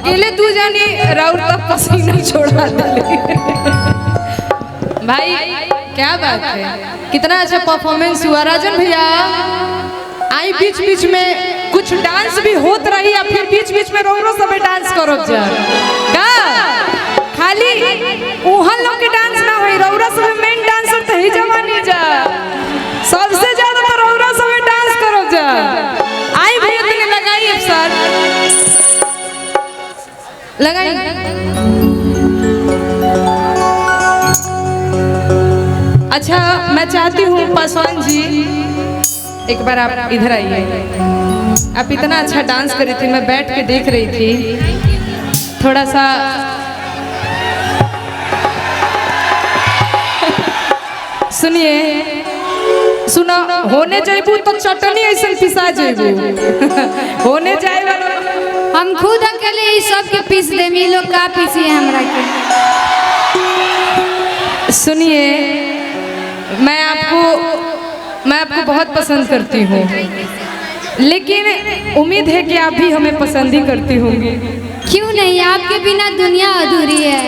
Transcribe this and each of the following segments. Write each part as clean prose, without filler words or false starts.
अकेले तू जानी राउर तक पसीना छोड़ा दे। भाई क्या बात है, कितना अच्छा परफॉर्मेंस हुआ राजन भैया। आई बीच बीच में कुछ डांस भी होत रही है, फिर बीच बीच में रोरो सब डांस करो जा का खाली उहन लोग के डांस ना होई, रौरा सब मेन डांसर तो ही जवानी जा, सबसे ज्यादा तो रौरा सब डांस करो जा। आई भैया तने लगाई अब सर लगाई। अच्छा मैं चाहती हूँ पासवान जी एक बार आप इधर आइए। आप इतना अच्छा डांस कर रही थी, मैं बैठ के देख रही थी, थोड़ा सा सुनिए, सुनो होने जाइबू तो चटनी ऐसा पिसा जाइबू होने जाए हम खुद अकेले ही सब के पीस दे, मी लोग का पीसी हमरा के। सुनिए मैं आपको बहुत पसंद करती हूँ, लेकिन उम्मीद है कि आप भी हमें पसंद ही करती होंगी। क्यों नहीं, आपके बिना दुनिया अधूरी है।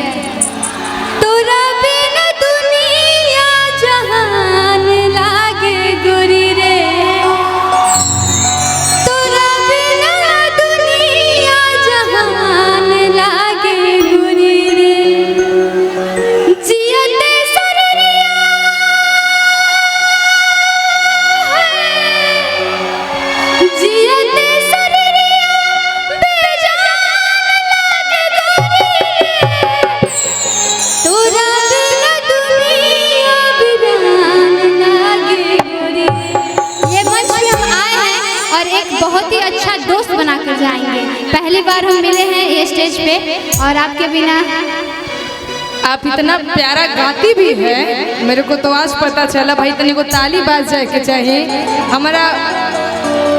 तोरा बिना दुनिया जहान लागे गोरी रे, तोरा बिना दुनिया जहान लागे गोरी रे। जियते सररिया जियते सररिया बेजान लागे गोरी रे, तोरा बिना दुनिया बिरान लागे गोरी रे। ये मंच पे हम आए हैं और एक बहुत ही अच्छा दोस्त बनाकर जाएंगे। पहली बार हम मिले हैं ये स्टेज पे और आपके बिना। आप इतना प्यारा गाती भी है, मेरे को तो आज पता चला भाई, तनी को ताली बाज जाए के चाहिए। हमारा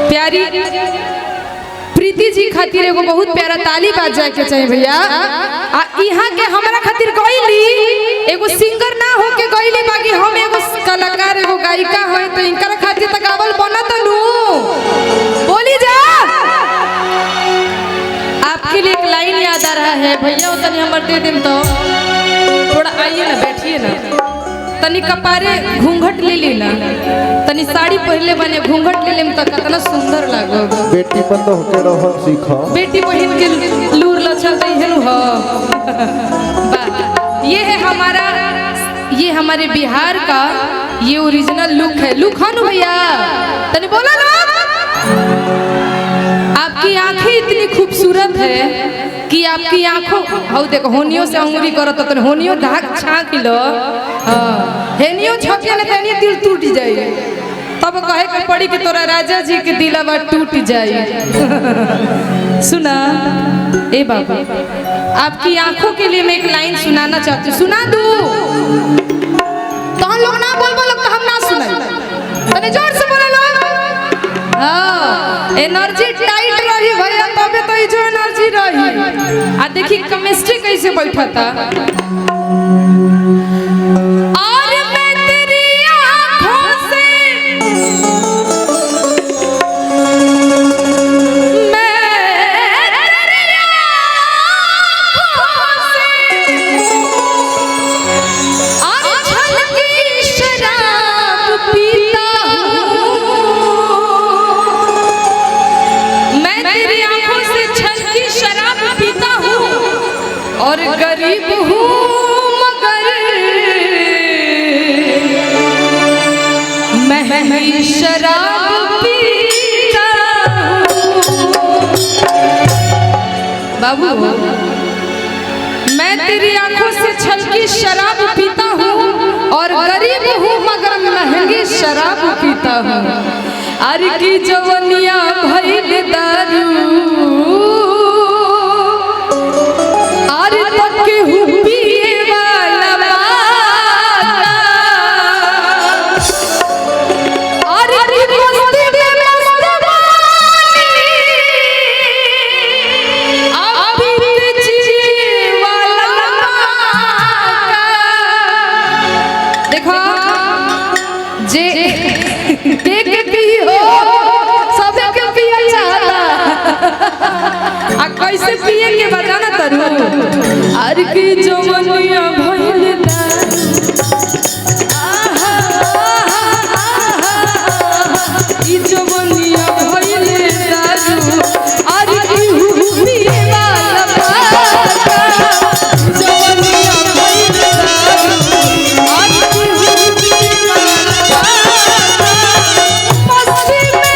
प्यारी प्रीति जी खातिर एगो बहुत प्यारा ताली बाज जाए के चाहिए भैया। यहाँ के हमारा खातिर गईली एगो सिंगर ना हो के गईली, बाकी हम एगो कलाकार एगो गायिका है, तो इनकर खातिर तक गावल बना तो नू बोली जा। आपके लिए एक लाइन याद आ रहा है भैया, वो तनी हमर दे देम तो थोड़ा आइए ना, बैठिए ना, तनी कपारे घूंघट ले ली ना, तनी साड़ी पहले बने घूंघट ले लेम तो कितना सुंदर लागो। बेटी बंद होके रहो सीखो, बेटी बहन के लूर लचल दई हेनु हो। ये है हमारा, ये हमारे बिहार का ये ओरिजिनल लुक है। लुक है ना भैया, तनी बोला ना। आपकी आंखें इतनी खूबसूरत है कि आपकी आंखों हाउ देखो, होनियों से अंगूरी करो तो होनियों ढाक छाक लो, हेनियों छपिया नहीं तेनियों दिल टूट जाए, तब कहे के पड़ी कि तोरा राजा जी के दिलवा टूट जाए। सुना ए बाबा, आपकी आंखों के लिए मैं एक लाइन सुनाना चाहती हूँ, सुना दूँ तो हम लोग ना बोल तो हम ना सुनाई, तने जोर से बोले लो। हाँ एनर्जी टाइट रही भैया, तबे तो ये जो एनर्जी रही। आ देखी केमिस्ट्री कैसे बैठा था। और मैं तेरी आँखों से, मैं तेरी आँखों से आँचल की शराब पीता हूँ, मैं तेरी आँखों से छल की शराब पीता हूँ, और गरीब हूँ मगर महंगी शराब पीता हूँ। बाबू मैं तेरी आंखों से छल की शराब पीता हूँ, और गरीब हूँ मगर महंगी शराब पीता हूँ। अरे की जवनिया भइल दारू, अरे तक हूँ पिए वाला बाता, अरे की मस्ती में मस्तानी, अभी जिए वाला बाता। देखो जे के पी हो सबके पिया चाहता आ कैसे पिए के बजाना तरू आर की जवनिया भइल ई जवनिया भइल दारू आर की पिए वाला पाका जवनिया भइल दारू आर की पिए वाला पाका मस्ती में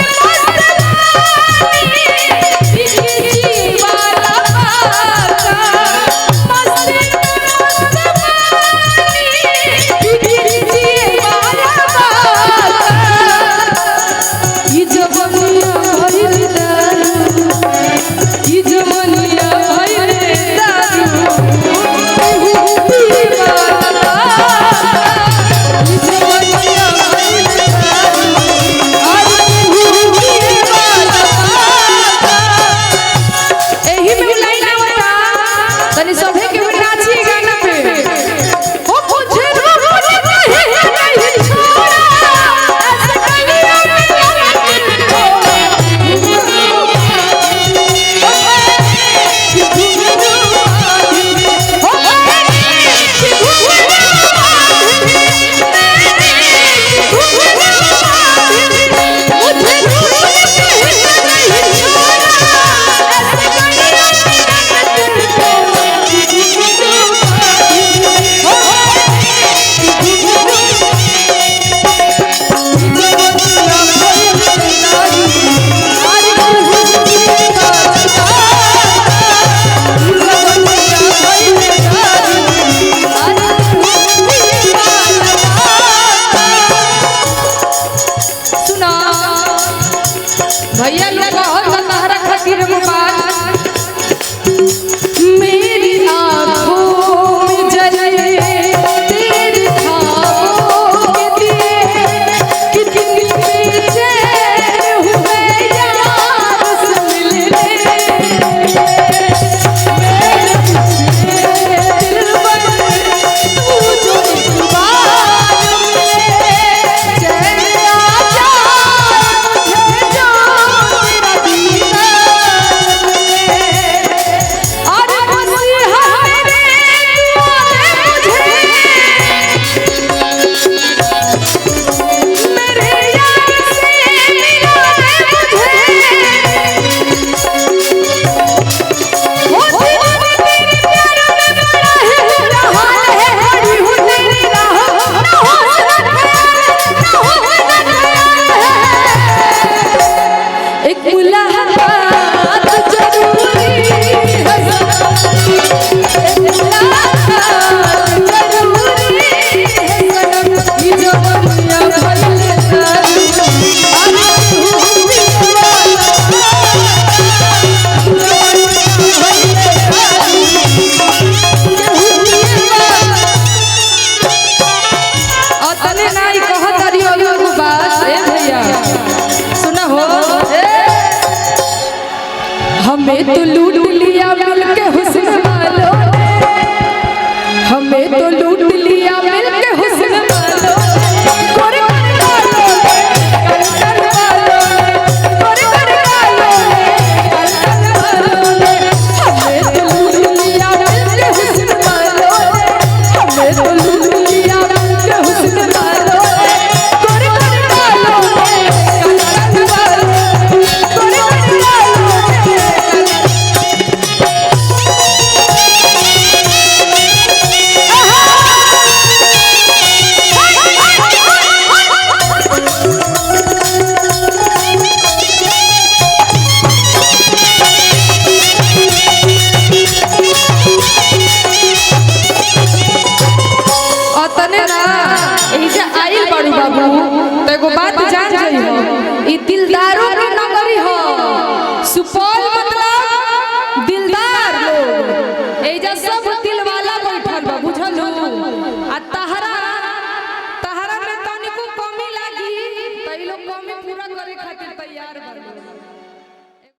भैया लोग बहुत तहरा खातिर बात मेरी आँखों में जले तेरे ख्वाबों के दिए कितनी बेचैन हुए यार से मिलने मेरे दिल पर तू जो एक बार मिले चैन आ जाए हमें तो लूट लिया मिल के हुस्न वालों हमें तो लूट लिया मिल के हुस्न वालों गोरे गोरे वालों कर कर वालों गोरे गोरे वालों हमें तो लूट लिया मिल के हुस्न वालों हमें तो लूट लिया मिल के हुस्न वालों गोरे गोरे वालों कर कर वालों गोरे गोरे वालों तने ना एजा आइल बाड़ू बाबू तो एगो बात